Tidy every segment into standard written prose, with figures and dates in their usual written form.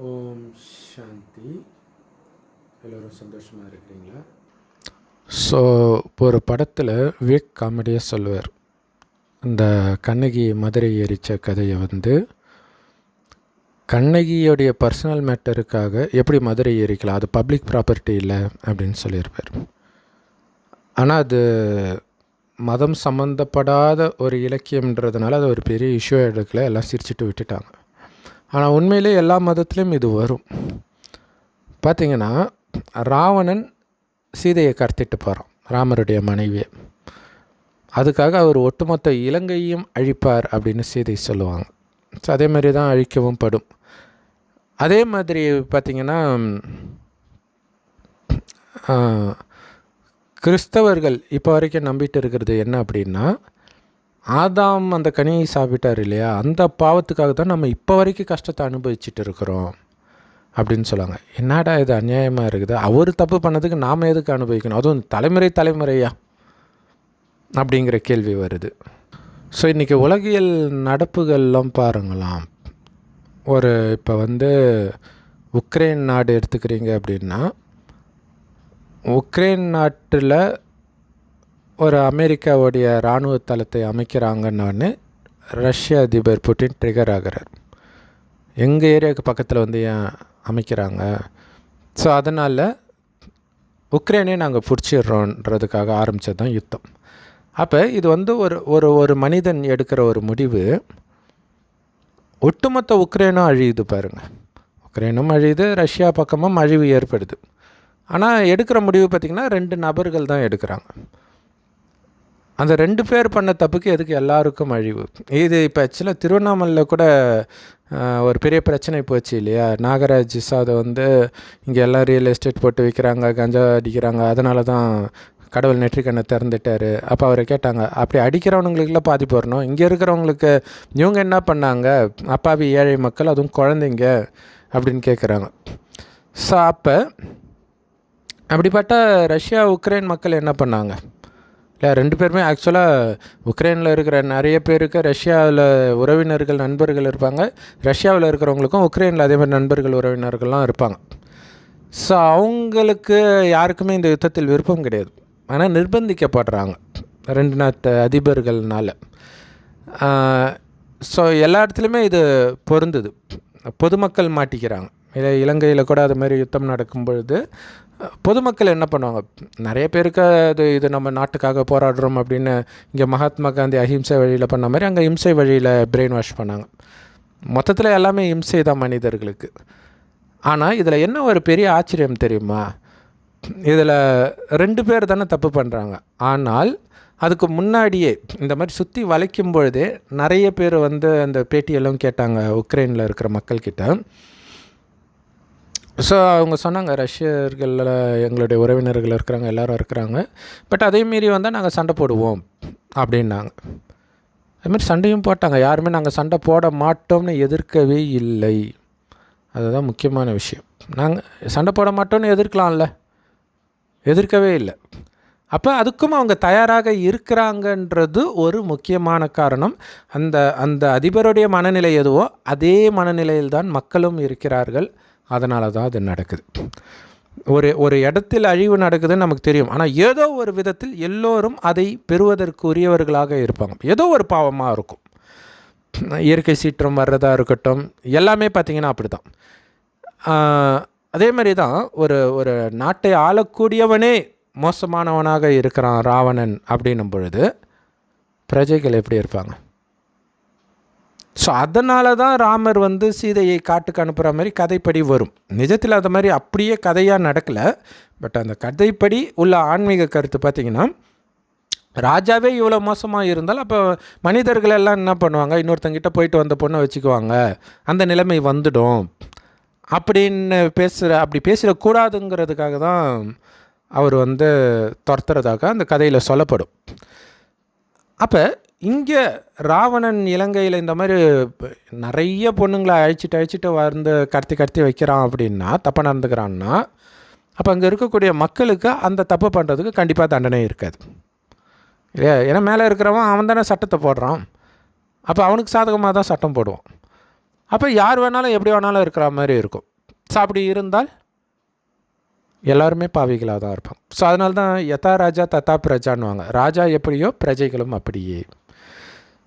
ஓம் சாந்தி. எல்லோரும் சந்தோஷமாக இருக்கிறீங்களா? ஸோ ஒரு படத்தில் விவேக் காமெடியாக சொல்லுவார், இந்த கண்ணகி மதுரை எரித்த கதையை கண்ணகியோடைய பர்சனல் மேட்டருக்காக எப்படி மதுரை எரிக்கலாம், அது பப்ளிக் ப்ராப்பர்ட்டி இல்லை அப்படின்னு சொல்லியிருப்பார். ஆனால் அது மதம் சம்மந்தப்படாத ஒரு இலக்கியம்ன்றதுனால அது ஒரு பெரிய இஷ்யூ எடுக்கல, எல்லாம் சிரிச்சிட்டு விட்டுட்டாங்க. ஆனால் உண்மையிலே எல்லா மதத்துலேயும் இது வரும். பார்த்திங்கன்னா, ராவணன் சீதையை கடத்திட்டு போகிறான், ராமருடைய மனைவியை. அதுக்காக அவர் ஒட்டுமொத்த இலங்கையும் அழிப்பார் அப்படின்னு சீதை சொல்லுவாங்க. ஸோ அதே மாதிரி தான் அழிக்கவும் படும். அதே மாதிரி பார்த்திங்கன்னா, கிறிஸ்தவர்கள் இப்போ வரைக்கும் நம்பிட்டு இருக்கிறது என்ன அப்படின்னா, ஆதாம் அந்த கனியை சாப்பிட்டார் இல்லையா, அந்த பாவத்துக்காக தான் நம்ம இப்போ வரைக்கும் கஷ்டத்தை அனுபவிச்சுட்டு இருக்கிறோம் அப்படின்னு சொல்லுவாங்க. என்னடா இது அநியாயமாக இருக்குது, அவர் தப்பு பண்ணதுக்கு நாம் எதுக்கு அனுபவிக்கணும், அதுவும் தலைமுறையா அப்படிங்கிற கேள்வி வருது. ஸோ இன்றைக்கி உலகியல் நடப்புகள்லாம் பாருங்களாம். இப்போ உக்ரைன் நாடு எடுத்துக்கிறீங்க அப்படின்னா, உக்ரைன் நாட்டில் ஒரு அமெரிக்காவுடைய இராணுவ தளத்தை அமைக்கிறாங்கன்னு ரஷ்ய அதிபர் புட்டின் ட்ரிகர் ஆகிறார். எங்கள் ஏரியாவுக்கு பக்கத்தில் ஏன் அமைக்கிறாங்க, ஸோ அதனால் உக்ரைனே நாங்கள் பிடிச்சிடுறோன்றதுக்காக ஆரம்பித்தது தான் யுத்தம். அப்போ இது ஒரு ஒரு ஒரு மனிதன் எடுக்கிற ஒரு முடிவு ஒட்டுமொத்த உக்ரைனும் அழியுது பாருங்கள். உக்ரைனும் அழியுது, ரஷ்யா பக்கமும் அழிவு ஏற்படுது. ஆனால் எடுக்கிற முடிவு பார்த்திங்கன்னா 2 நபர்கள் தான் எடுக்கிறாங்க. அந்த 2 பேர் பண்ண தப்புக்கு எதுக்கு எல்லாருக்கும் அழிவு? இது இப்போ ஆக்சுவலாக திருவண்ணாமலையில் கூட ஒரு பெரிய பிரச்சனை போச்சு இல்லையா. நாகராஜ் சாதை இங்கே எல்லாம் ரியல் எஸ்டேட் போட்டு விற்கிறாங்க, கஞ்சா அடிக்கிறாங்க, அதனால தான் கடவுள் நெற்றிக்கண்ணை திறந்துட்டார். அப்போ அவரை கேட்டாங்க, அப்படி அடிக்கிறவனுங்களுக்குலாம் பாதிப்பு வரணும், இங்கே இருக்கிறவங்களுக்கு இவங்க என்ன பண்ணாங்க, அப்பாவி ஏழை மக்கள், அதுவும் குழந்தைங்க அப்படின்னு கேட்குறாங்க. ஸோ அப்போ அப்படிப்பட்ட ரஷ்யா உக்ரைன் மக்கள் என்ன பண்ணாங்க? இல்லை, 2 பேருமே ஆக்சுவலாக உக்ரைனில் இருக்கிற நிறைய பேருக்கு ரஷ்யாவில் உறவினர்கள் நண்பர்கள் இருப்பாங்க, ரஷ்யாவில் இருக்கிறவங்களுக்கும் உக்ரைனில் அதே மாதிரி நண்பர்கள் உறவினர்கள்லாம் இருப்பாங்க. ஸோ அவங்களுக்கு யாருக்குமே இந்த யுத்தத்தில் விருப்பம் கிடையாது. ஆனால் நிர்பந்திக்கப்படுறாங்க 2 நாட்டு அதிபர்கள்னால. ஸோ எல்லா இடத்துலையுமே இது பொருந்துது. பொதுமக்கள் மாட்டிக்கிறாங்க. இலங்கையில் கூட அது மாதிரி யுத்தம் நடக்கும் பொழுது பொதுமக்கள் என்ன பண்ணுவாங்க, நிறைய பேருக்கு இது நம்ம நாட்டுக்காக போராடுறோம் அப்படின்னு இங்கே மகாத்மா காந்தி அஹிம்சை வழியில் பண்ண மாதிரி அங்கே இம்சை வழியில் பிரெயின் வாஷ் பண்ணாங்க. மொத்தத்தில் எல்லாமே இம்சை தான் மனிதர்களுக்கு. ஆனால் இதில் என்ன ஒரு பெரிய ஆச்சரியம் தெரியுமா, இதில் 2 பேர் தானே தப்பு பண்ணுறாங்க. ஆனால் அதுக்கு முன்னாடியே இந்த மாதிரி சுற்றி வளைக்கும் பொழுதே நிறைய பேர் அந்த பேட்டியெல்லாம் கேட்டாங்க உக்ரைனில் இருக்கிற மக்கள்கிட்ட. ஸோ அவங்க சொன்னாங்க, ரஷ்யர்களில் எங்களுடைய உறவினர்கள் இருக்கிறாங்க, எல்லோரும் இருக்கிறாங்க, பட் அதே மீறி நாங்கள் சண்டை போடுவோம் அப்படின்னாங்க. அதுமாதிரி சண்டையும் போட்டாங்க. யாருமே நாங்கள் சண்டை போட மாட்டோம்னு எதிர்க்கவே இல்லை. அதுதான் முக்கியமான விஷயம். நாங்கள் சண்டை போட மாட்டோம்னு எதிர்க்கலாம்ல, எதிர்க்கவே இல்லை. அப்போ அதுக்கும் அவங்க தயாராக இருக்கிறாங்கன்றது ஒரு முக்கியமான காரணம். அந்த அதிபருடைய மனநிலை எதுவோ அதே மனநிலையில் தான் மக்களும் இருக்கிறார்கள். அதனால தான் அது நடக்குது. ஒரு இடத்தில் அழிவு நடக்குதுன்னு நமக்கு தெரியும், ஆனால் ஏதோ ஒரு விதத்தில் எல்லோரும் அதை பெறுவதற்கு உரியவர்களாக இருப்பாங்க. ஏதோ ஒரு பாவமாக இருக்கும். இயற்கை சீற்றம் வர்றதா இருக்கட்டும், எல்லாமே பார்த்திங்கன்னா அப்படி தான். அதே மாதிரி தான் ஒரு நாட்டை ஆளக்கூடியவனே மோசமானவனாக இருக்கிறான் ராவணன் அப்படின்னும் பொழுது பிரஜைகள் எப்படி இருப்பாங்க? ஸோ அதனால தான் ராமர் சீதையை காட்டுக்கு அனுப்புகிற மாதிரி கதைப்படி வரும். நிஜத்தில் அது மாதிரி அப்படியே கதையாக நடக்கலை, பட் அந்த கதைப்படி உள்ள ஆன்மீக கருத்து பார்த்திங்கன்னா, ராஜாவே இவ்வளோ மோசமாக இருந்தால் அப்போ மனிதர்கள் எல்லாம் என்ன பண்ணுவாங்க, இன்னொருத்தங்கிட்ட போயிட்டு வந்த பொண்ணை வச்சுக்குவாங்க, அந்த நிலைமை வந்துடும் அப்படின்னு அப்படி பேசிடக்கூடாதுங்கிறதுக்காக தான் அவர் துரத்துறதாக அந்த கதையில் சொல்லப்படும். அப்போ இங்கே ராவணன் இலங்கையில் இந்த மாதிரி நிறைய பொண்ணுங்களை அழிச்சிட்டு கடத்தி வைக்கிறான் அப்படின்னா, தப்பாக நடந்துக்கிறான்னா, அப்போ அங்கே இருக்கக்கூடிய மக்களுக்கு அந்த தப்பு பண்ணுறதுக்கு கண்டிப்பாக தண்டனை இருக்காது இல்லையா. ஏன்னா மேலே இருக்கிறவன் அவன் தானே சட்டத்தை போடுறான், அப்போ அவனுக்கு சாதகமாக தான் சட்டம் போடுவான். அப்போ யார் வேணாலும் எப்படி வேணாலும் இருக்கிற மாதிரி இருக்கும். ஸோ அப்படி இருந்தால் எல்லாருமே பாவிகளாக தான் இருப்பாங்க. ஸோ அதனால தான் யதா ராஜா தத்தா பிரஜான்னுவாங்க. ராஜா எப்படியோ பிரஜைகளும் அப்படியே.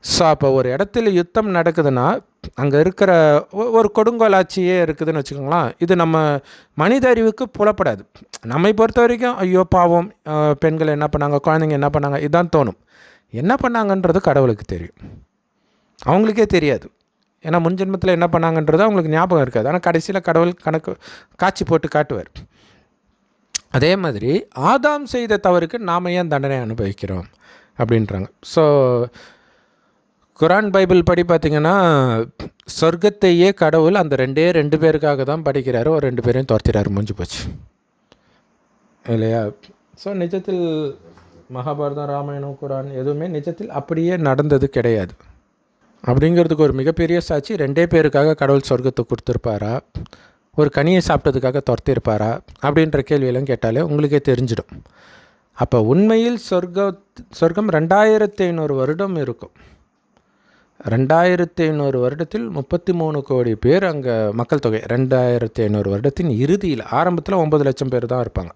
ஸோ அப்போ ஒரு இடத்துல யுத்தம் நடக்குதுன்னா அங்கே இருக்கிற ஒரு கொடுங்கோல் ஆட்சியே இருக்குதுன்னு வச்சுக்கோங்களேன். இது நம்ம மனித அறிவுக்கு புலப்படாது. நம்மை பொறுத்த வரைக்கும் ஐயோ பாவம், பெண்கள் என்ன பண்ணாங்க, குழந்தைங்க என்ன பண்ணாங்க, இதுதான் தோணும். என்ன பண்ணாங்கன்றது கடவுளுக்கு தெரியும், அவங்களுக்கே தெரியாது. ஏன்னா முன்ஜென்மத்தில் என்ன பண்ணாங்கன்றது அவங்களுக்கு ஞாபகம் இருக்காது. ஆனால் கடைசியில் கடவுள் கணக்கு காட்சி போட்டு காட்டுவார். அதே மாதிரி ஆதாம் செய்த தவறுக்கு நாம் ஏன் தண்டனை அனுபவிக்கிறோம் அப்படின்றாங்க. ஸோ குரான் பைபிள் படி பார்த்திங்கன்னா சொர்க்கத்தையே கடவுள் அந்த ரெண்டு பேருக்காக தான் படிக்கிறாரு. ஒரு 2 பேரையும் துரத்திறாரு, முடிஞ்சு போச்சு இல்லையா? ஸோ நிஜத்தில் மகாபாரதம், ராமாயணம், குரான் எதுவுமே நிஜத்தில் அப்படியே நடந்தது கிடையாது. அப்படிங்கிறதுக்கு ஒரு மிகப்பெரிய சாட்சி, 2 பேருக்காக கடவுள் சொர்க்கத்தை கொடுத்துருப்பாரா, ஒரு கனியை சாப்பிட்டதுக்காக துரத்திருப்பாரா அப்படின்ற கேள்வியெல்லாம் கேட்டாலே உங்களுக்கே தெரிஞ்சிடும். அப்போ உண்மையில் சொர்க்கம் 2500 வருடம் இருக்கும். 2500 வருடத்தில் 33 கோடி பேர் அங்கே மக்கள் தொகை. 2500 வருடத்தின் இறுதியில், ஆரம்பத்தில் 9 லட்சம் பேர் தான் இருப்பாங்க.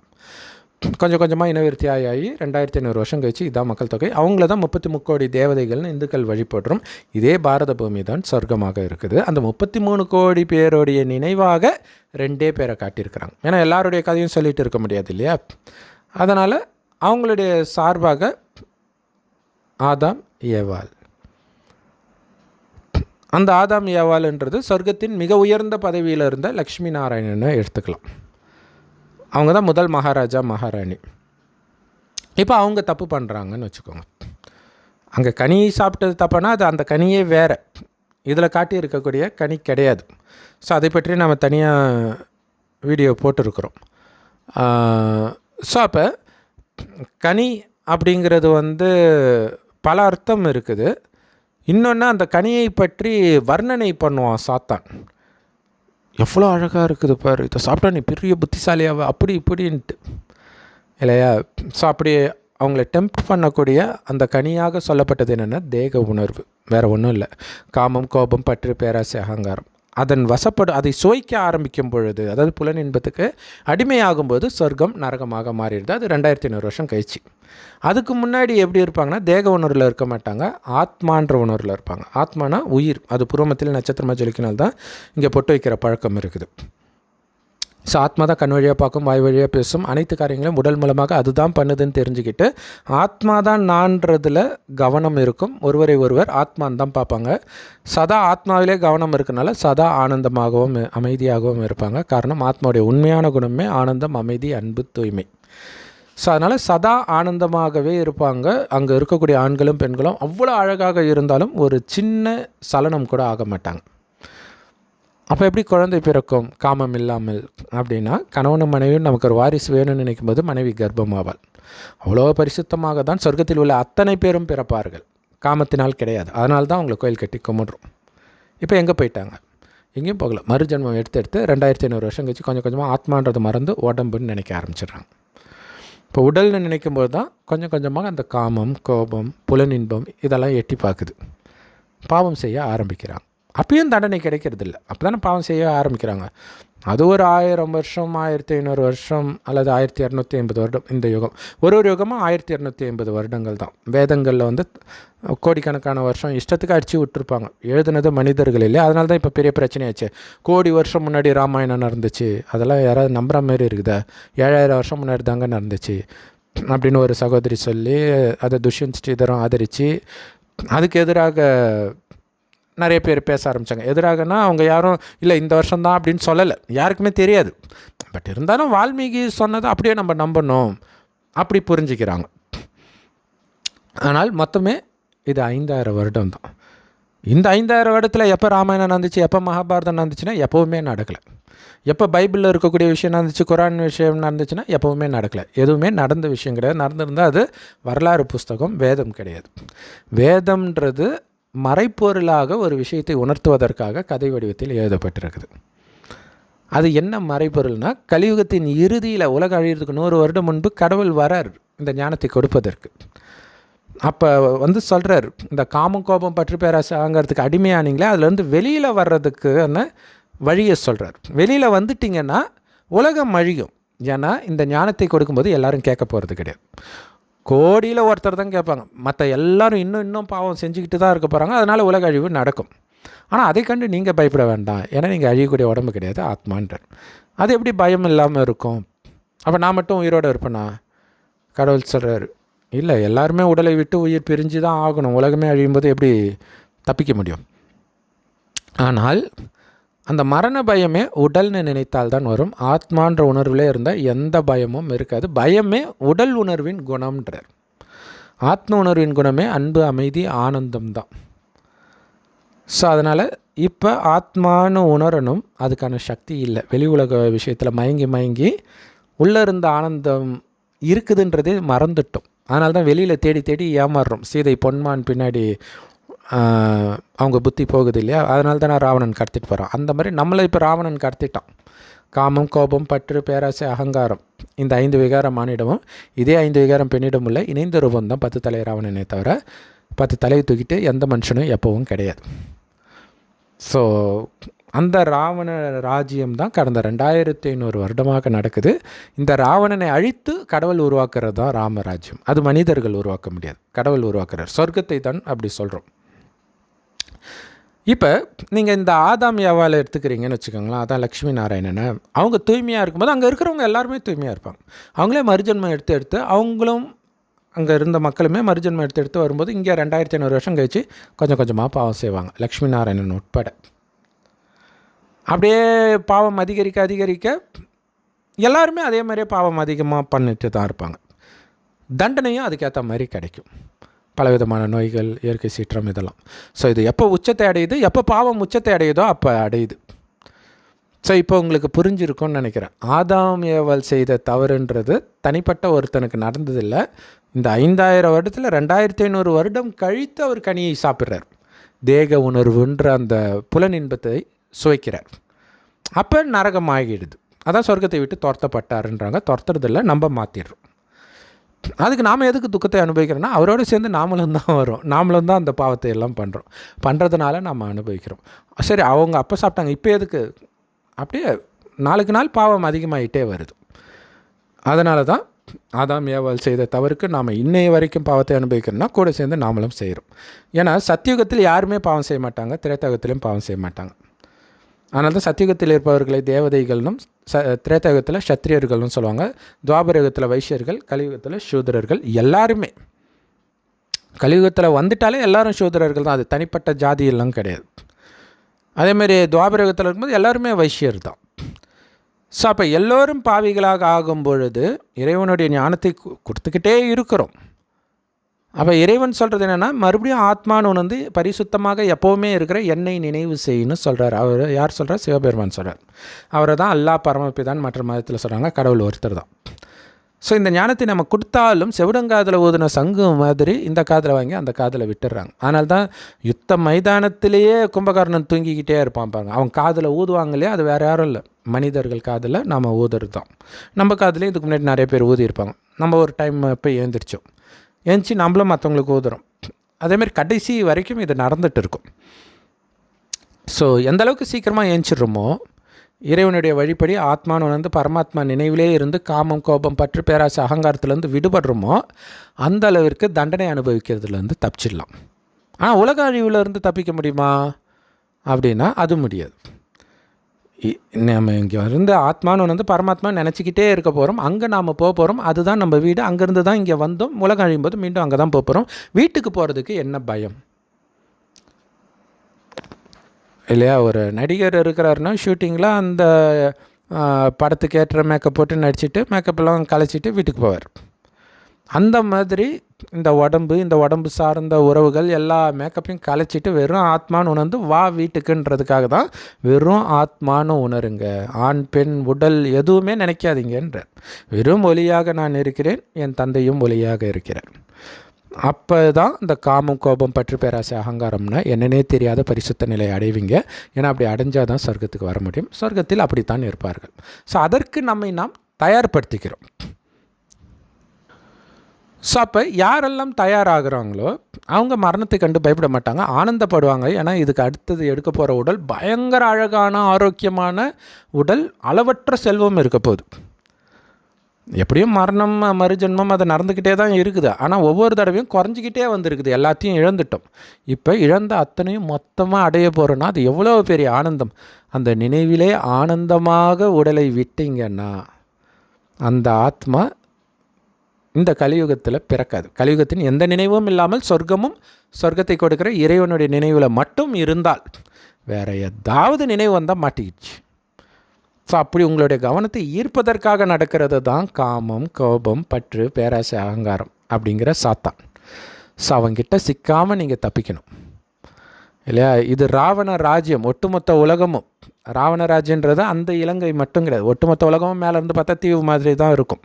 கொஞ்சம் கொஞ்சமாக இனவிருத்தி ஆகி 2500 வருஷம் கழிச்சு இதான் மக்கள் தொகை. அவங்கள தான் 33 கோடி தேவதைகள்னு இந்துக்கள் வழிபடுறோம். இதே பாரத பூமி தான் சொர்க்கமாக இருக்குது. அந்த 33 கோடி பேருடைய நினைவாக 2 பேரை காட்டியிருக்கிறாங்க. ஏன்னா எல்லாருடைய கதையும் சொல்லிகிட்டு இருக்க முடியாது இல்லையா? அதனால் அவங்களுடைய சார்பாக ஆதாம் ஏவாள். அந்த ஆதாம் ஏவாள்ன்றது சொர்க்கத்தின் மிக உயர்ந்த பதவியில் இருந்த லக்ஷ்மி நாராயணனை எடுத்துக்கலாம். அவங்க தான் முதல் மகாராஜா மகாராணி. இப்போ அவங்க தப்பு பண்ணுறாங்கன்னு வச்சுக்கோங்க. அங்கே கனி சாப்பிட்டது தப்புனா அது அந்த கனியே வேறு, இதில் காட்டி இருக்கக்கூடிய கனி கிடையாது. ஸோ அதை பற்றி நம்ம தனியாக வீடியோ போட்டிருக்கிறோம். ஸோ அப்போ கனி அப்படிங்கிறது பல அர்த்தம் இருக்குது. இன்னொன்று, அந்த கனியை பற்றி வர்ணனை பண்ணுவான் சாத்தான். எவ்வளோ அழகாக இருக்குது பாரு, இதை சாப்பிட்டா நீ பெரிய புத்திசாலியாவ, அப்படி இப்படின்ட்டு இல்லையா? ஸோ அப்படி அவங்கள டெம்ப்ட் பண்ணக்கூடிய அந்த கனியாக சொல்லப்பட்டது என்னென்னா தேக உணர்வு, வேறு ஒன்றும் இல்லை. காமம், கோபம், பற்று, பேராசை, அகங்காரம். அதன் அதை சுவைக்க ஆரம்பிக்கும் பொழுது, அதாவது புலன் இன்பத்துக்கு அடிமையாகும்போது சொர்க்கம் நரகமாக மாறிடுது. அது 2500 வருஷம் கழிச்சு. அதுக்கு முன்னாடி எப்படி இருப்பாங்கன்னா தேக உணர்வில் இருக்க மாட்டாங்க, ஆத்மான்ற உணர்வில் இருப்பாங்க. ஆத்மானா உயிர், அது புருவமத்தில் நட்சத்திரமாக ஜொலிக்கினால்தான் இங்கே பொட்டு வைக்கிற பழக்கம் இருக்குது. ஸோ ஆத்மா தான் கண் வழியாக பார்க்கும், வாய் வழியாக பேசும், அனைத்து காரியங்களும் உடல் மூலமாக அதுதான் பண்ணுதுன்னு தெரிஞ்சுக்கிட்டு ஆத்மா தான் நான்றதில் கவனம் இருக்கும். ஒருவர் ஆத்மான் தான் பார்ப்பாங்க. சதா ஆத்மாவிலே கவனம் இருக்கனால சதா ஆனந்தமாகவும் அமைதியாகவும் இருப்பாங்க. காரணம் ஆத்மாவுடைய உண்மையான குணமே ஆனந்தம், அமைதி, அன்பு, தூய்மை. ஸோ அதனால் சதா ஆனந்தமாகவே இருப்பாங்க. அங்கே இருக்கக்கூடிய ஆண்களும் பெண்களும் அவ்வளோ அழகாக இருந்தாலும் ஒரு சின்ன சலனம் கூட ஆக மாட்டாங்க. அப்போ எப்படி குழந்தை பிறக்கும் காமம் இல்லாமல் அப்படின்னா, கணவனும் மனைவியும் நமக்கு ஒரு வாரிசு வேணும்னு நினைக்கும் போது மனைவி கர்ப்பமாவாள். அவ்வளோ பரிசுத்தமாக தான் சொர்க்கத்தில் உள்ள அத்தனை பேரும் பிறப்பார்கள், காமத்தினால் கிடையாது. அதனால தான் அவங்களை கோயில் கட்டி கும்பிட்றோம். இப்போ எங்கே போயிட்டாங்க? எங்கேயும் போகல. மறுஜன்மம் எடுத்து 2500 வருஷம் கழிச்சு கொஞ்சம் கொஞ்சமாக ஆத்மான்றது மறந்து உடம்புன்னு நினைக்க ஆரம்பிச்சிடுறாங்க. இப்போ உடல்னு நினைக்கும்போது தான் கொஞ்சம் கொஞ்சமாக அந்த காமம், கோபம், புலனின்பம் இதெல்லாம் எட்டி பார்க்குது. பாவம் செய்ய ஆரம்பிக்கிறாங்க. அப்பயும் தண்டனை கிடைக்கிறது இல்லை. அப்போ தானே பாவம் செய்ய ஆரம்பிக்கிறாங்க. அது ஒரு 1000 வருஷம், 1500 வருஷம் அல்லது 1250 வருடம். இந்த யுகம் ஒரு யுகமாக 1250 வருடங்கள் தான். வேதங்களில் கோடிக்கணக்கான வருஷம் இஷ்டத்துக்கு அடித்து விட்டுருப்பாங்க. எழுதுனது மனிதர்கள் இல்லை. அதனால தான் இப்போ பெரிய பிரச்சனையாச்சு. கோடி வருஷம் முன்னாடி ராமாயணம் நடந்துச்சு, அதெல்லாம் யாராவது நம்புகிற மாதிரி இருக்குதா? 7000 வருஷம் முன்னாடி தாங்க நடந்துச்சு அப்படின்னு ஒரு சகோதரி சொல்லி அதை துஷ்யந்த் ஸ்ரீதரம் ஆதரித்து அதுக்கு எதிராக நிறைய பேர் பேச ஆரம்பித்தாங்க. எதிராகனா அவங்க யாரும் இல்லை இந்த வருஷம்தான் அப்படின்னு சொல்லலை, யாருக்குமே தெரியாது. பட் இருந்தாலும் வால்மீகி சொன்னதை அப்படியே நம்ம நம்பணும் அப்படி புரிஞ்சுக்கிறாங்க. ஆனால் மொத்தமே இது 5000 வருடம் தான். இந்த 5000 வருடத்தில் எப்போ ராமாயணம் நடந்துச்சு, எப்போ மகாபாரதம் நடந்துச்சுன்னா எப்போவுமே நடக்கலை. எப்போ பைபிளில் இருக்கக்கூடிய விஷயம் நடந்துச்சு, குரான் விஷயம் நடந்துச்சுன்னா எப்போவுமே நடக்கலை. எதுவுமே நடந்த விஷயம் கிடையாது. நடந்திருந்தால் அது வரலாறு புஸ்தகம், வேதம் கிடையாது. வேதம்ன்றது மறைப்பொருளாக ஒரு விஷயத்தை உணர்த்துவதற்காக கதை வடிவத்தில் எழுதப்பட்டிருக்குது. அது என்ன மறைப்பொருள்னால், கலியுகத்தின் இறுதியில் உலக அழிகிறதுக்கு 100 வருடம் முன்பு கடவுள் வரார் இந்த ஞானத்தை கொடுப்பதற்கு. அப்போ சொல்கிறார், இந்த காமம் கோபம் பற்று பேராசை ஆங்கிறதுக்கு அடிமையானீங்களே, அதுலேருந்து வெளியில் வர்றதுக்கான வழியை சொல்கிறார். வெளியில் வந்துட்டிங்கன்னா உலகம் அழியும். ஏன்னா இந்த ஞானத்தை கொடுக்கும்போது எல்லோரும் கேட்க போகிறது கிடையாது. கோடியில் ஒருத்தர் தான் கேட்பாங்க, மற்ற எல்லோரும் இன்னும் பாவம் செஞ்சுக்கிட்டு தான் இருக்க போகிறாங்க. அதனால் உலக அழிவு நடக்கும். ஆனால் அதை கண்டு நீங்கள் பயப்பட வேண்டாம், ஏன்னா நீங்கள் அழியக்கூடிய உடம்பு கிடையாது, ஆத்மான்றார். அது எப்படி பயம் இல்லாமல் இருக்கும்? அப்போ நான் மட்டும் உயிரோடு இருப்பேனா? கடவுள் சொல்கிறார், இல்லை, எல்லாருமே உடலை விட்டு உயிர் பிரிஞ்சு தான் ஆகணும். உலகமே அழியும்போது எப்படி தப்பிக்க முடியும்? ஆனால் அந்த மரண பயமே உடல்னு நினைத்தால் தான் வரும். ஆத்மான்ற உணர்வில் இருந்தால் எந்த பயமும் இருக்காது. பயமே உடல் உணர்வின் குணம்ன்றார். ஆத்ம உணர்வின் குணமே அன்பு, அமைதி, ஆனந்தம் தான். ஸோ அதனால் இப்போ ஆத்மானு உணரணும், அதுக்கான சக்தி இல்லை. வெளி உலக விஷயத்தில் மயங்கி உள்ளே இருந்த ஆனந்தம் இருக்குதுன்றதே மறந்துட்டோம். அதனால தான் வெளியில் தேடி தேடி ஏமாறுறோம். சீதை பொன்மான் பின்னாடி அவங்க புத்தி போகுது இல்லையா? அதனால தான் நான் ராவணன் கடத்திட்டு போகிறான். அந்த மாதிரி நம்மளை இப்போ ராவணன் கடத்திட்டான். காமம், கோபம், பற்று, பேராசை, அகங்காரம், இந்த 5 விகாரம் ஆணிடமும் இதே 5 விகாரம் பெண்ணிடம் உள்ள இணைந்த ரூபம் தான் 10 தலை ராவணனே தவிர 10 தலையை தூக்கிட்டு எந்த மனுஷனும் எப்பவும் கிடையாது. ஸோ அந்த ராவண ராஜ்யம் தான் கடந்த 2500 வருடமாக நடக்குது. இந்த ராவணனை அழித்து கடவுள் உருவாக்குறது தான் ராமராஜ்யம். அது மனிதர்கள் உருவாக்க முடியாது, கடவுள் உருவாக்குறார். சொர்க்கத்தை தான் அப்படி சொல்கிறோம். இப்போ நீங்கள் இந்த ஆதாம் ஏவாளை எடுத்துக்கிறீங்கன்னு வச்சுக்கோங்களேன். அதான் லக்ஷ்மி நாராயணனை. அவங்க தூய்மையாக இருக்கும்போது அங்கே இருக்கிறவங்க எல்லாருமே தூய்மையாக இருப்பாங்க. அவங்களே மறுஜன்மம் எடுத்து அவங்களும் அங்கே இருந்த மக்களுமே மறுஜன்மம் எடுத்து வரும்போது இங்கே 2500 வருஷம் கழிச்சு கொஞ்சம் கொஞ்சமாக பாவம் செய்வாங்க, லக்ஷ்மி நாராயணன் உட்பட. அப்படியே பாவம் அதிகரிக்க எல்லாருமே அதே மாதிரியே பாவம் அதிகமாக பண்ணிட்டு தான் இருப்பாங்க. தண்டனையும் அதுக்கேற்ற மாதிரி கிடைக்கும். பலவிதமான நோய்கள், இயற்கை சீற்றம், இதெல்லாம். ஸோ இது எப்போ உச்சத்தை அடையுது, எப்போ பாவம் உச்சத்தை அடையுதோ அப்போ அடையுது. ஸோ இப்போ உங்களுக்கு புரிஞ்சிருக்கும்னு நினைக்கிறேன். ஆதாம் ஏவாள் செய்த தவறுன்றது தனிப்பட்ட ஒருத்தனுக்கு நடந்ததில்லை. இந்த 5000 வருடத்தில் 2500 வருடம் கழித்து அவர் கனியை சாப்பிட்றார். தேக உணர்வுன்ற அந்த புலனின்பத்தை சுவைக்கிறார். அப்போ நரகம் ஆகிடுது. அதான் சொர்க்கத்தை விட்டு துரத்தப்பட்டாருன்றாங்க. துரத்துறதில்லை, நம்ம மாற்றிடுறோம். அதுக்கு நாம் எதுக்கு துக்கத்தை அனுபவிக்கிறோன்னா அவரோடு சேர்ந்து நாமளும் தான் வரும். நாமளும் தான் அந்த பாவத்தை எல்லாம் பண்ணுறதுனால நம்ம அனுபவிக்கிறோம். சரி, அவங்க அப்போ சாப்பிட்டாங்க, இப்போ எதுக்கு? அப்படியே நாளுக்கு நாள் பாவம் அதிகமாகிட்டே வருது. அதனால தான் ஆதாம் ஏவாள் செய்த தவறுக்கு நாம் இன்னைய வரைக்கும் பாவத்தை அனுபவிக்கிறோம்னா கூட சேர்ந்து நாமளும் செய்கிறோம். ஏன்னா சத்தியுகத்தில் யாருமே பாவம் செய்ய மாட்டாங்க, திரேதாயுகத்திலையும் பாவம் செய்ய மாட்டாங்க. அதனால தான் சத்தியுகத்தில் இருப்பவர்களை தேவதைகள்னும் திரேதாயுகத்தில் சத்திரியர்கள்னு சொல்லுவாங்க. துவாபரயுகத்தில் வைஷ்யர்கள், கலியுகத்தில் சூத்திரர்கள். எல்லாருமே கலியுகத்தில் வந்துட்டாலே எல்லாரும் சூத்திரர்கள் தான். அது தனிப்பட்ட ஜாதியெல்லாம் கிடையாது. அதேமாரி துவாபரயுகத்தில் இருக்கும்போது எல்லாருமே வைஷ்யர் தான். ஸோ அப்போ எல்லோரும் பாவிகளாக ஆகும் பொழுது இறைவனுடைய ஞானத்தை கொடுத்துக்கிட்டே இருக்கிறோம். அப்போ இறைவன் சொல்கிறது என்னென்னா, மறுபடியும் ஆத்மான்னு பரிசுத்தமாக எப்போவுமே இருக்கிற என்னை நினைவு செய்யணும்னு சொல்கிறார். அவர் யார் சொல்கிறார்? சிவபெருமான் சொல்கிறார். அவரை தான் அல்லாஹ் பரமபிதான் மற்ற மதத்தில் சொல்கிறாங்க. கடவுள் ஒருத்தர் தான். ஸோ இந்த ஞானத்தை நம்ம கொடுத்தாலும் செவிடங்காதில் ஊதின சங்கு மாதிரி இந்த காதில் வாங்கி அந்த காதில் விட்டுடுறாங்க. அதனால தான் யுத்த மைதானத்திலேயே கும்பகர்ணன் தூங்கிக்கிட்டே இருப்பான் பாருங்க. அவங்க காதில் ஊதுவாங்க இல்லையா, அது வேறு யாரும் இல்லை, மனிதர்கள் காதில் நாம் ஊதுறது தான். நம்ம காதிலே இதுக்கு முன்னாடி நிறைய பேர் ஊதியிருப்பாங்க. நம்ம ஒரு டைம் போய் எழுந்திரிச்சோம், ஏஞ்சி நம்மளும் மற்றவங்களுக்கு ஊதுறோம். அதேமாதிரி கடைசி வரைக்கும் இது நடந்துகிட்டு இருக்கும். ஸோ எந்தளவுக்கு சீக்கிரமாக ஏஞ்சிடுறோமோ, இறைவனுடைய வழிப்படி ஆத்மான்னு பரமாத்மா நினைவிலே இருந்து காமம், கோபம், பற்று, பேராசை, அகங்காரத்துலேருந்து விடுபடுறோமோ அந்த அளவிற்கு தண்டனை அனுபவிக்கிறதுலேருந்து தப்பிச்சிடலாம். ஆனால் உலக அழிவுலேருந்து தப்பிக்க முடியுமா அப்படின்னா அது முடியாது. நம்ம இங்கே இருந்து ஆத்மான்னு பரமாத்மா நினச்சிக்கிட்டே இருக்க போகிறோம். அங்கே நாம் போக போகிறோம். அதுதான் நம்ம வீடு. அங்கேருந்து தான் இங்கே வந்தோம். உலகம் அழியும் போது மீண்டும் அங்கே தான் போக போகிறோம். வீட்டுக்கு போகிறதுக்கு என்ன பயம் இல்லையா? ஒரு நடிகர் இருக்கிறாருன்னா ஷூட்டிங்கில் அந்த படத்துக்கு ஏற்ற மேக்கப் போட்டு நடிச்சுட்டு மேக்கப்பெல்லாம் கலைச்சிட்டு வீட்டுக்கு போவார். அந்த மாதிரி இந்த உடம்பு சார்ந்த உறவுகள் எல்லா மேக்கப்பையும் கலைச்சிட்டு வெறும் ஆத்மான்னு வா வீட்டுக்குன்றதுக்காக தான் வெறும் ஆத்மானு உணருங்க. ஆண், பெண், உடல் எதுவுமே நினைக்காதீங்கன்ற. வெறும் ஒளியாக நான் இருக்கிறேன், என் தந்தையும் ஒளியாக இருக்கிறார். அப்போ தான் இந்த காமம், கோபம், பற்று, பேராசை, அகங்காரம்னா என்னன்னே தெரியாத பரிசுத்த நிலை அடைவீங்க. ஏன்னா அப்படி அடைஞ்சால் தான் சொர்க்கத்துக்கு வர முடியும். சொர்க்கத்தில் அப்படித்தான் இருப்பார்கள். ஸோ அதற்கு நாம் தயார்படுத்திக்கிறோம். ஸோ அப்போ யாரெல்லாம் தயாராகிறாங்களோ அவங்க மரணத்தை கண்டு பயப்பட மாட்டாங்க, ஆனந்தப்படுவாங்க. ஏன்னா இதுக்கு அடுத்தது எடுக்க போகிற உடல் பயங்கர அழகான ஆரோக்கியமான உடல், அளவற்ற செல்வம் இருக்க போகுது. எப்படியும் மரணம் மறுஜென்மம் அது நடந்துக்கிட்டே தான் இருக்குது. ஆனால் ஒவ்வொரு தடவையும் குறைஞ்சிக்கிட்டே வந்துருக்குது. எல்லாத்தையும் இழந்துட்டோம். இப்போ இழந்த அத்தனையும் மொத்தமாக அடைய போகிறோன்னா அது எவ்வளோ பெரிய ஆனந்தம். அந்த நினைவிலே ஆனந்தமாக உடலை விட்டீங்கன்னா அந்த ஆத்மா இந்த கலியுகத்தில் பிறக்காது. கலியுகத்தின் எந்த நினைவும் இல்லாமல் சொர்க்கமும் சொர்க்கத்தை கொடுக்குற இறைவனுடைய நினைவில் மட்டும் இருந்தால், வேறு ஏதாவது நினைவு வந்தால் மாட்டிக்கிடுச்சு. ஸோ அப்படி உங்களுடைய கவனத்தை ஈர்ப்பதற்காக நடக்கிறது தான் காமம், கோபம், பற்று, பேராசை, அகங்காரம் அப்படிங்கிற சாத்தான். ஸோ அவங்கிட்ட சிக்காமல் நீங்கள் தப்பிக்கணும் இல்லையா? இது ராவண ராஜ்யம், ஒட்டுமொத்த உலகமும். ராவண ராஜ்யன்றது அந்த இலங்கை மட்டும் கிடையாது, ஒட்டுமொத்த உலகமும் மேலேருந்து பார்த்தா தீவு மாதிரி தான் இருக்கும்.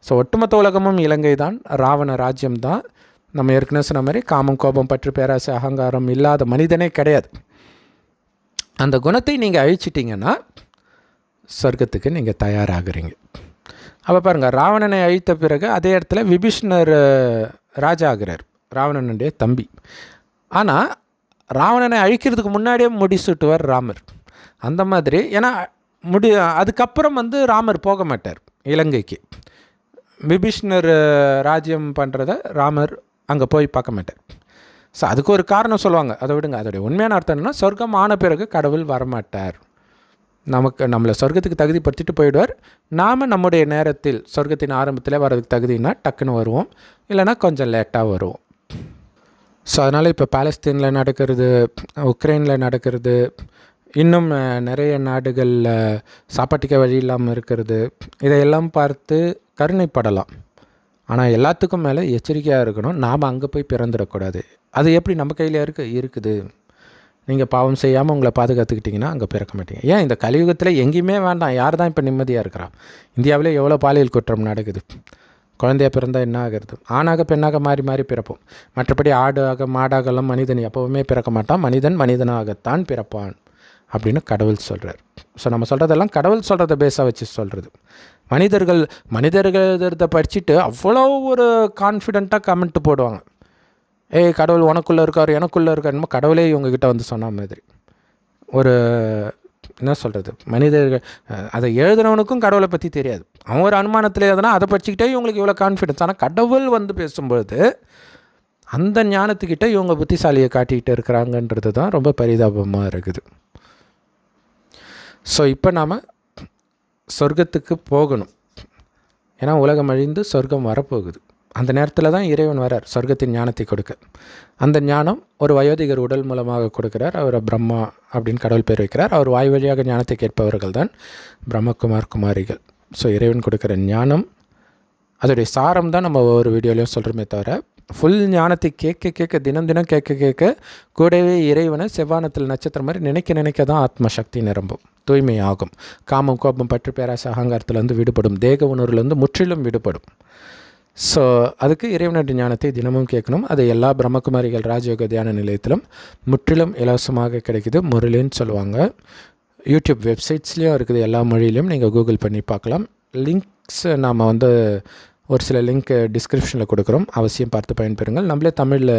ஸோ ஒட்டுமொத்த உலகமும் இலங்கை தான், ராவண ராஜ்யம் தான். நம்ம ஏற்கனவே சொன்ன மாதிரி காமம், கோபம், பற்று, பேராசை, அகங்காரம் இல்லாத மனிதனே கிடையாது. அந்த குணத்தை நீங்கள் அழிச்சிட்டிங்கன்னா சொர்க்கத்துக்கு நீங்கள் தயாராகிறீங்க. அப்போ பாருங்கள், ராவணனை அழித்த பிறகு அதே இடத்துல விபீஷ்ணர் ராஜா ஆகிறார், ராவணனுடைய தம்பி. ஆனால் ராவணனை அழிக்கிறதுக்கு முன்னாடியே முடிசூட்டுவார் ராமர். அந்த மாதிரி ஏன்னா அதுக்கப்புறம் ராமர் போக மாட்டார் இலங்கைக்கு. விபீஷ்ணர் ராஜ்யம் பண்ணுறத ராமர் அங்கே போய் பார்க்க மாட்டார். ஸோ அதுக்கு ஒரு காரணம் சொல்லுவாங்க, அதை விடுங்க. அதோடைய உண்மையான அர்த்தம் என்னன்னா, சொர்க்கம் ஆன பிறகு கடவுள் வரமாட்டார், நம்மளை சொர்க்கத்துக்கு தகுதிப்படுத்திட்டு போயிடுவார். நாம் நம்முடைய நேரத்தில் சொர்க்கத்தின் ஆரம்பத்தில் வர்றதுக்கு தகுதினா டக்குன்னு வருவோம், இல்லைனா கொஞ்சம் லேட்டாக வருவோம். ஸோ அதனால் இப்போ பாலஸ்தீனில் நடக்கிறது, உக்ரைனில் நடக்கிறது, இன்னும் நிறைய நாடுகளில் சாப்பாட்டுக்கே வழி இல்லாமல் இருக்கிறது, இதையெல்லாம் பார்த்து கருணைப்படலாம். ஆனால் எல்லாத்துக்கும் மேலே எச்சரிக்கையாக இருக்கணும். நாம் அங்கே போய் பிறந்துடக்கூடாது. அது எப்படி நம்ம கையில் இருக்குது. நீங்கள் பாவம் செய்யாமல் உங்களை பாதுகாத்துக்கிட்டிங்கன்னா அங்கே பிறக்க மாட்டீங்க. ஏன் இந்த கலியுகத்தில் எங்கேயுமே வேண்டாம், யார் தான் இப்போ நிம்மதியாக இருக்கிறான்? இந்தியாவிலே எவ்வளோ பாலியல் குற்றம் நடக்குது. குழந்தையாக பிறந்தால் என்ன ஆகிறது? ஆணாக பெண்ணாக மாறி மாறி பிறப்போம். மற்றபடி ஆடாக மாடாகலாம் மனிதன் எப்போவுமே பிறக்க மாட்டான். மனிதன் மனிதனாகத்தான் பிறப்பான் அப்படின்னு கடவுள் சொல்கிறார். ஸோ நம்ம சொல்கிறதெல்லாம் கடவுள் சொல்கிறத பேஸாக வச்சு சொல்கிறது. மனிதர்கள்தை படிச்சுட்டு அவ்வளோ ஒரு கான்ஃபிடெண்ட்டாக கமெண்ட் போடுவாங்க. கடவுள் உனக்குள்ளே இருக்கார், எனக்குள்ளே இருக்கார், என்னமோ கடவுளே இவங்ககிட்ட சொன்ன மாதிரி. ஒரு என்ன சொல்கிறது, மனிதர்கள் அதை எழுதுனவனுக்கும் கடவுளை பற்றி தெரியாது. அவன் ஒரு அனுமானத்தில் எதுனா அதை படிச்சுக்கிட்டே இவங்களுக்கு இவ்வளோ கான்ஃபிடென்ஸ். ஆனால் கடவுள் பேசும்பொழுது அந்த ஞானத்துக்கிட்ட இவங்க புத்திசாலியை காட்டிக்கிட்டு இருக்கிறாங்கன்றது தான் ரொம்ப பரிதாபமாக இருக்குது. ஸோ இப்போ நாம் சொர்க்கத்துக்கு போகணும். ஏன்னா உலகம் அழிந்து சொர்க்கம் வரப்போகுது. அந்த நேரத்தில் தான் இறைவன் வரார் சொர்க்கத்தின் ஞானத்தை கொடுக்க. அந்த ஞானம் ஒரு வயோதிகர் உடல் மூலமாக கொடுக்குறார். அவரை பிரம்மா அப்படின்னு கடவுள் பேர் வைக்கிறார். அவர் வாய் வழியாக ஞானத்தை கேட்பவர்கள் தான் பிரம்மகுமார் குமாரிகள். ஸோ இறைவன் கொடுக்குற ஞானம், அதோடைய சாரம் தான் நம்ம ஒவ்வொரு வீடியோலையும் சொல்கிறோமே தவிர, ஃபுல் ஞானத்தை கேட்க தினம் தினம் கேட்க கூடவே இறைவனை செவ்வானத்தில் நட்சத்திரம் மாதிரி நினைக்க தான் ஆத்ம சக்தி நிரம்பும், தூய்மை ஆகும். காமம், கோபம், பற்று, பேராசை, அகங்காரத்துலேருந்து விடுபடும், தேக உணர்வுலேருந்து முற்றிலும் விடுபடும். ஸோ அதுக்கு இறைவனுடைய ஞானத்தை தினமும் கேட்கணும். அது எல்லா பிரம்மகுமாரிகள் ராஜயோக தியான நிலையத்திலும் முற்றிலும் இலவசமாக கிடைக்குது. முரளின்னு சொல்லுவாங்க. யூடியூப் வெப்சைட்ஸ்லேயும் இருக்குது, எல்லா மொழியிலையும் நீங்கள் கூகுள் பண்ணி பார்க்கலாம். லிங்க்ஸ் நாம் ஒரு சில லிங்க் டிஸ்கிரிப்ஷனில் கொடுக்குறோம், அவசியம் பார்த்து பயன்பெறுங்கள். நம்மளே தமிழில்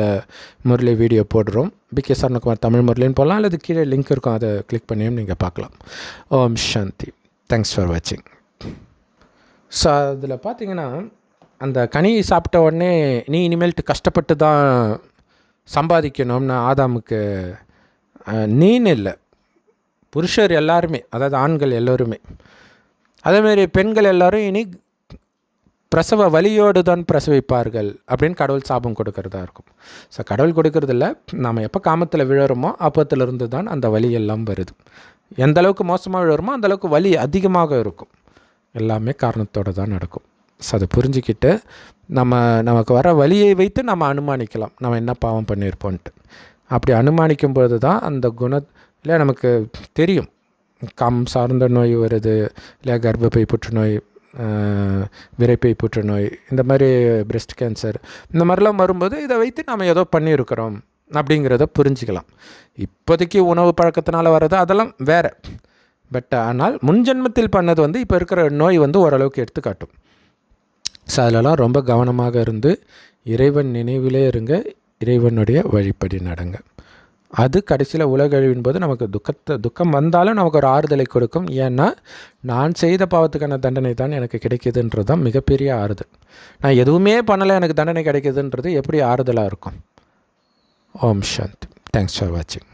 முரளி வீடியோ போடுறோம். பிகே சரவணகுமார் தமிழ் முரளின்னு போடலாம், அல்லது கீழே லிங்க் இருக்கும், அதை கிளிக் பண்ணியும் நீங்கள் பார்க்கலாம். ஓம் சாந்தி. தேங்க்ஸ் ஃபார் வாட்சிங். ஸோ அதில் பார்த்தீங்கன்னா, அந்த கனியை சாப்பிட்ட உடனே நீ இனிமேல்ட்டு கஷ்டப்பட்டு தான் சம்பாதிக்கணும்னு ஆதாமுக்கு நீன்னு இல்லை, புருஷர் எல்லாருமே, அதாவது ஆண்கள் எல்லோருமே, அதேமாரி பெண்கள் எல்லோரும் இனி பிரசவ வலியோடு தான் பிரசவிப்பார்கள் அப்படின்னு கடவுள் சாபம் கொடுக்கறதா இருக்கும். ஸோ கடவுள் கொடுக்கறதில்ல, நாம் எப்போ காமத்தில் விழுறோமோ அப்போத்திலிருந்து தான் அந்த வலி எல்லாம் வருது. எந்த அளவுக்கு மோசமாக விழுறோமோ அந்தளவுக்கு வலி அதிகமாக இருக்கும். எல்லாமே காரணத்தோடு தான் நடக்கும். ஸோ அதை புரிஞ்சிக்கிட்டு நமக்கு வர வலியை வைத்து நம்ம அனுமானிக்கலாம் நம்ம என்ன பாவம் பண்ணியிருப்போன்ட்டு. அப்படி அனுமானிக்கும் பொழுது தான் அந்த இல்லை நமக்கு தெரியும், காமம் சார்ந்த நோய் வருது, இல்லை கர்ப்பப்பை புற்றுநோய், விரைப்பை புற்றுநோய், இந்த மாதிரி பிரெஸ்ட் கேன்சர், இந்த மாதிரிலாம் வரும்போது இதை வைத்து நம்ம ஏதோ பண்ணியிருக்கிறோம் அப்படிங்கிறத புரிஞ்சிக்கலாம். இப்போதைக்கு உணவு பழக்கத்தினால வர்றது அதெல்லாம் வேறு. பட் ஆனால் முன்ஜென்மத்தில் பண்ணது இப்போ இருக்கிற நோய் ஓரளவுக்கு எடுத்துக்காட்டும். ஸோ அதிலலாம் ரொம்ப கவனமாக இருந்து இறைவன் நினைவிலே இருங்க, இறைவனுடைய வழிப்படி நடங்க. அது கடைசியில் உலகழிவின் போது நமக்கு துக்கம் வந்தாலும் நமக்கு ஒரு ஆறுதலை கொடுக்கும். ஏன்னா நான் செய்த பாவத்துக்கான தண்டனை தான் எனக்கு கிடைக்கிதுன்றது தான் மிகப்பெரிய ஆறுதல். நான் எதுவுமே பண்ணலை எனக்கு தண்டனை கிடைக்கிதுன்றது எப்படி ஆறுதலாக இருக்கும்? ஓம் சாந்தி. தேங்க்ஸ் ஃபார் வாட்சிங்.